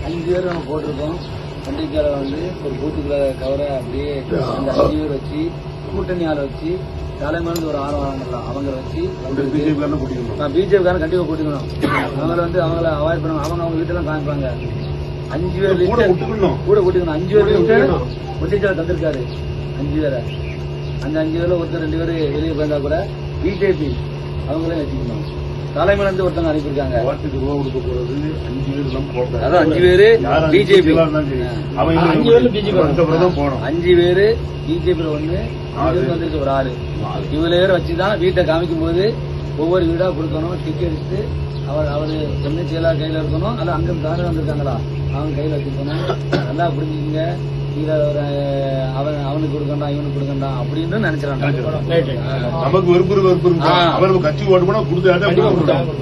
5 பேர் நம்ம போட்டிருக்கோம். பண்டிகைக்கால வந்து ஒரு பூத்துக்குள்ள கவரை அப்படியே அந்த 5 பேர் வச்சு கூட்டணி ஆளை வச்சு தலைமையிலிருந்து ஒரு 6 வாரங்கள்லாம் அவங்க வச்சு பிஜேபிக்காரன் கண்டிப்பா கூட்டிக்கணும். அவங்கள வந்து அவங்கள அவாய்ட் பண்ணணும். அவங்க வீட்டெல்லாம் காமிப்பாங்க. 5 பேர் கூட கூட்டிக்கணும். 5 பேர் ஒட்டிச்சால தந்திருக்காரு. 5 பேரை அந்த 5 பேர்ல ஒருத்தர் 2 பேர் வெளியே போயிருந்தா கூட பிஜேபி அவங்களே வச்சுக்கணும். தலைமையில இருந்து ஒருத்தவங்க அனுப்பியிருக்காங்க. 5 பேரு பிஜேபி 5 பேரு பிஜேபி 1 வந்துருக்கு ஒரு ஆளு. இவ்வளவு பேர் வச்சுதான் வீட்டை காமிக்கும் போது ஒவ்வொரு வீடா கொடுக்கணும். டிக்கெட் எடுத்து அவரு சொன்ன செயலாளர் கையில இருக்கணும். அல்ல அங்க தானே வந்திருக்காங்களா அவங்க கையில வச்சுக்கணும். நல்லா புரிஞ்சுக்கீங்க. இத அவனுக்கு கொடுக்கண்டா இவனுக்கு கொடுக்கண்டா அப்படின்னு நினைச்சிடறாங்க.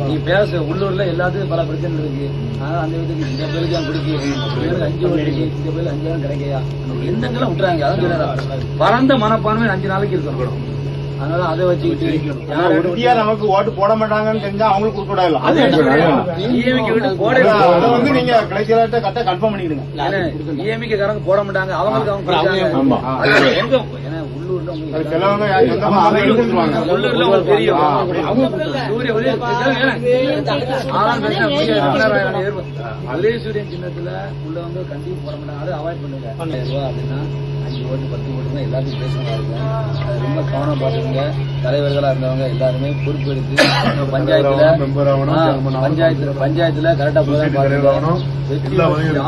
நீ பேச உள்ளூர்ல எல்லாத்துக்கும் பல பிரச்சனை இருக்கு. ஆனா அந்த வீட்டுக்கு இந்த பேருக்கு கொடுக்க 5 ஓட்டுக்கு இந்த பேருக்கு 5 கிடைக்கையா எந்தெல்லாம் விட்டுறாங்க. அதான் பரந்த மனப்பான்மை 5 நாளைக்கு இருக்கணும். அதனால அதை வச்சுக்கிட்டு நமக்கு ஓட்டு போட மாட்டாங்கன்னு தெரிஞ்சா அவங்களுக்கு கொடுக்க கூடாது. நீங்க கடைசியில கரெக்டா கன்ஃபார்ம் பண்ணிடுங்க. இஎம்ஐக்கு காரங்க போட மாட்டாங்க. அவங்களுக்கு அவங்க உள்ளூர்ல தெரியும். உதயசூரியன் சின்னத்துல உள்ளவங்க கண்டிப்பா போட மாட்டாங்க. அதை அவாய்ட் பண்ணுங்க. அப்படின்னா 5 ஓட்டு 10 ஓட்டு எல்லாத்தையும் பேசுவாங்க. ரொம்ப கவனம் பார்த்துங்க. தலைவர்களா இருந்தவங்க எல்லாருமே பொறுப்பு எடுத்து பஞ்சாயத்துல கரெக்டா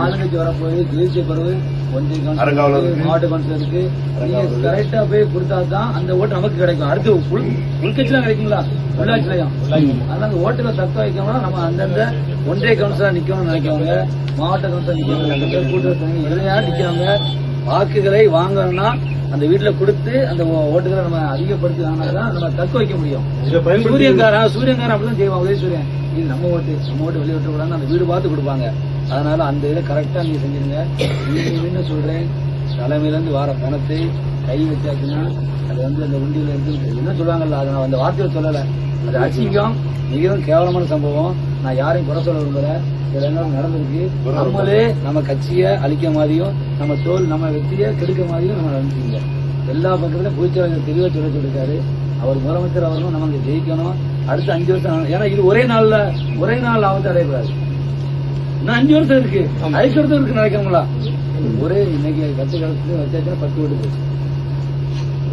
ஆளுங்கட்சி வரப்போய் தேசிய பிறகு ஒன்றிய கவுன்சிலர் மாவட்ட கவுன்சிலருக்கு கரெக்டா போய் கொடுத்தாதான் அந்த ஓட்டு நமக்கு கிடைக்கும். அடுத்து உள்கட்சிலாம் கிடைக்குங்களா உள்ளாட்சிலையும். அதனால அந்த ஓட்டுல தக்க வைக்கணும்னா நம்ம அந்தந்த ஒன்றிய கவுன்சிலர் நிக்கணும்னு நினைக்கிறவங்க, மாவட்ட கவுன்சிலர் நிக்கணும், கூட்டுறவு இளைஞர் நிக்கிறவங்க வாக்குகளை வாங்கணும்னா அந்த வீட்டுல கொடுத்து அந்த ஓட்டுகளை நம்ம அதிகப்படுத்தி வாங்கினாதான் நம்ம தக்க வைக்க முடியும். சூரியன்காரன் அப்படிதான் செய்வான். உதயசூரியன் இது நம்ம ஓட்டு வெளியே விட்டு கூடாது அந்த வீடு பார்த்து கொடுப்பாங்க. அதனால அந்த இதை கரெக்டா நீங்க செஞ்சிருங்க. நீங்க சொல்றேன் தலைமையில இருந்து வர பணத்தை கை வச்சாச்சுன்னா அது வந்து அந்த உண்டியில இருந்து என்ன சொல்லுவாங்கல்ல, அதை நான் அந்த வார்த்தையை சொல்லல. அது அசிங்கம், மிகவும் கேவலமான சம்பவம். நான் யாரையும் குறை சொல்ல விரும்பல. இதெல்லாம் நடந்திருக்கு. நம்மளே நம்ம கட்சியை அழிக்க மாதிரியும் நம்ம வெற்றியை கெடுக்க மாதிரியும் நம்ம நடந்துட்டீங்க. எல்லா பக்கத்திலும் பொதுச்செயலாளர் தெளிவா சொல்லிருக்காரு. அவர் முதலமைச்சர் அவர்களும் நமக்கு ஜெயிக்கணும். அடுத்த 5 வருஷம், ஏன்னா இது ஒரே நாள் ஆபத்து அடையக்கூடாது. இன்னும் 5 வருஷம் இருக்கு. 5 வருஷம் இருக்கு நடக்கணுங்களா? ஒரே இன்னைக்கு கட்சி காலத்துல வச்சாச்சுன்னா 10 ஓட்டு போச்சு.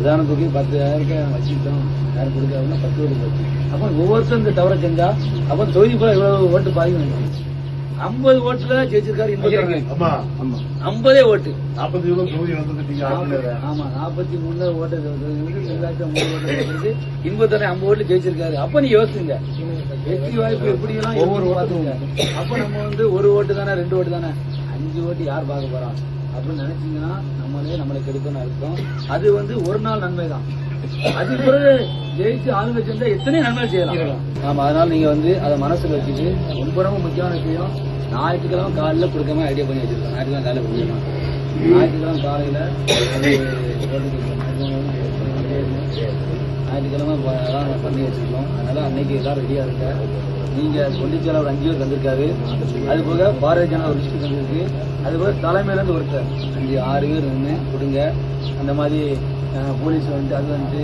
உதாரணத்துக்கு 10,000 வச்சுக்கிட்டோம். யாரும் கொடுக்காதுன்னா 10 ஓட்டு போச்சு. அப்ப ஒவ்வொருத்தரும் இந்த தவறை செஞ்சா அப்ப தொகுதி போல இவ்வளவு ஓட்டு பாதிக்கும். 50 ஓட்டுல ஜெயிச்சிருக்காரு. 50 ஓட்டு 43 ஓட்டு 50 ஓட்டு ஜெயிச்சிருக்காரு. அப்ப நீ யோசிங்க வெற்றி வாய்ப்பு எப்படி எல்லாம் ஒவ்வொரு பாத்துங்க. அப்ப நம்ம வந்து 1 ஓட்டு தானே 2 ஓட்டு தானே 5 ஓட்டு யார் பார்க்க போறான் அப்படின்னு நினைச்சீங்கன்னா நம்மளை கெடுக்கணும் அர்த்தம். அது வந்து ஒரு நாள் நன்மை தான். அது பிறகு ஜெயிச்சு ஆளுங்க செஞ்சா எத்தனை நன்மை செய்யலாம். ஆமா, அதனால நீங்க வந்து அதை மனசுல வச்சுட்டு ரொம்ப முக்கியமான விஷயம், ஞாயிற்றுக்கிழமை காலையில கொடுக்காம ஐடியா பண்ணி வச்சிருக்கோம். ஞாயிற்றுக்கிழமை காலையில கொடுக்கணும். ஞாயிற்றுக்கிழமை காலையில ஞாயிற்றுக்கிழமை பண்ணி வச்சிருக்கோம். அதனால அன்னைக்கு எல்லாம் ரெடியா இருக்க. நீங்க பொன்னிச்சேல ஒரு 5 பேர் வந்திருக்காரு. அது போக பாரதிய ஜனதா ஒரு லிஸ்ட் வந்திருக்கு. அது போக தலைமையில இருந்து ஒருத்தர் 5-6 பேர் நின்று கொடுங்க. அந்த மாதிரி போலீஸ் வந்து அது வந்து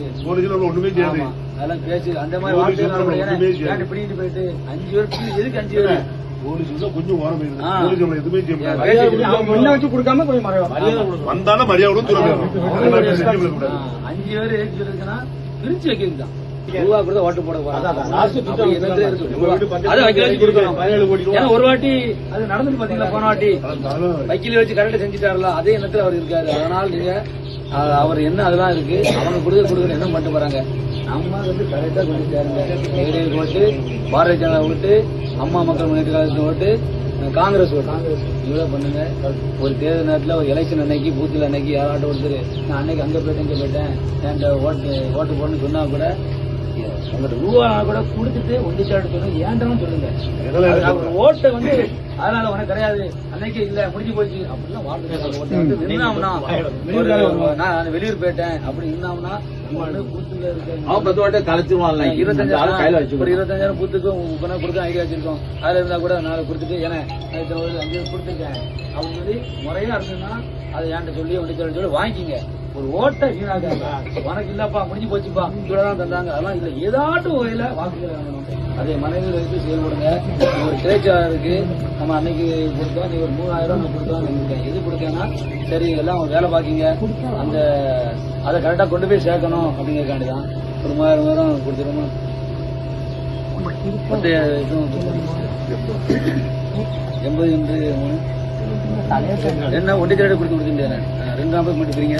அதெல்லாம் பேசி அந்த மாதிரி வார்த்தை பிடிக்கிட்டு போயிட்டு 5 பேருக்கு எதுக்கு 5 பேர் கொஞ்சம் கொடுக்காம வந்தாலும் மரியாதை 5 பேர் இருக்குன்னா பிரிச்சு வைக்கிறது தான். ஓட்டு போட ஒரு வாட்டி அது நடந்துட்டு பாத்தீங்களா? போன வாட்டி வக்கீல வச்சு கரெக்டா செஞ்சுட்டாருல, அதே எண்ணத்துல அவர் இருக்காரு. அதனால நீங்க அவர் என்ன அதெல்லாம் இருக்கு அவங்க கொடுக்க என்ன பண்ணிட்டு போறாங்க. நம்ம வந்து கரெக்டா கொண்டு சேருங்க. ஏடிஎம் ஓட்டு, பாரதிய ஜனதா ஓட்டு, அம்மா மக்கள் முன்னேற்ற கழகத்தின் ஓட்டு, காங்கிரஸ் ஓட்டு இவ்வளவு பண்ணுங்க. ஒரு தேர்தல் நேரத்தில் ஒரு எலெக்ஷன் அன்னைக்கு பூத்துல அன்னைக்கு யாராட்டும் ஒருத்தர் நான் அன்னைக்கு அங்க போயிட்டேன் இங்க போயிட்டேன் என்கிட்ட ஓட்டு போடணும்னு சொன்னா கூட உங்கள்கிட்ட ரூபா கூட கொடுத்துட்டு ஒன்றிச்சாட்டு சொல்லுங்க. ஏன்டாலும் சொல்லுங்க. ஓட்டை வந்து அதனால உனக்கு கிடையாது அன்னைக்கே இல்ல முடிஞ்சு போச்சு அப்படின்னா வார்த்தை நின்னாம்னா நான் வெளியூர் போயிட்டேன் அப்படி நின்னாம்னா ஒரு 25,000 பூத்துக்கு கொடுக்க ஐடியா வச்சிருக்கோம். அதுல இருந்தா கூட நாளை கொடுத்துட்டு ஏன்னா 5 கொடுத்துருக்கேன் அப்படின்னு சொல்லி முறையா இருந்ததுன்னா அதை என்கிட்ட சொல்லி சொல்லி வாங்கிக்கிங்க. ஒரு ஓட்டை வீணாக்காங்க. உனக்கு இல்லப்பா முடிஞ்சு போச்சுப்பா இவ்வளவுதான் தந்தாங்க அதெல்லாம் இல்ல ஏதாட்டும் வகையில வாக்குகளை வாங்கணும். அதை மனைவியில் வைத்து செயல்படுங்க. ஒரு பேச்சாளருக்கு நம்ம அன்னைக்கு கொடுத்தோம் நீ ஒரு 3000 கொடுத்தோம் எது கொடுத்தேன்னா சரி எல்லாம் வேலை பாக்கீங்க அந்த அதை கரெக்டா கொண்டு போய் சேர்க்கணும் அப்படிங்கறதுக்காண்டிதான் ஒரு 3000 கொடுத்துருமா. மற்ற இதுவும் 80 என்ன ஒன்றை கொடுத்து கொடுத்துட்டேன் 2 மட்டும் பிரிங்க.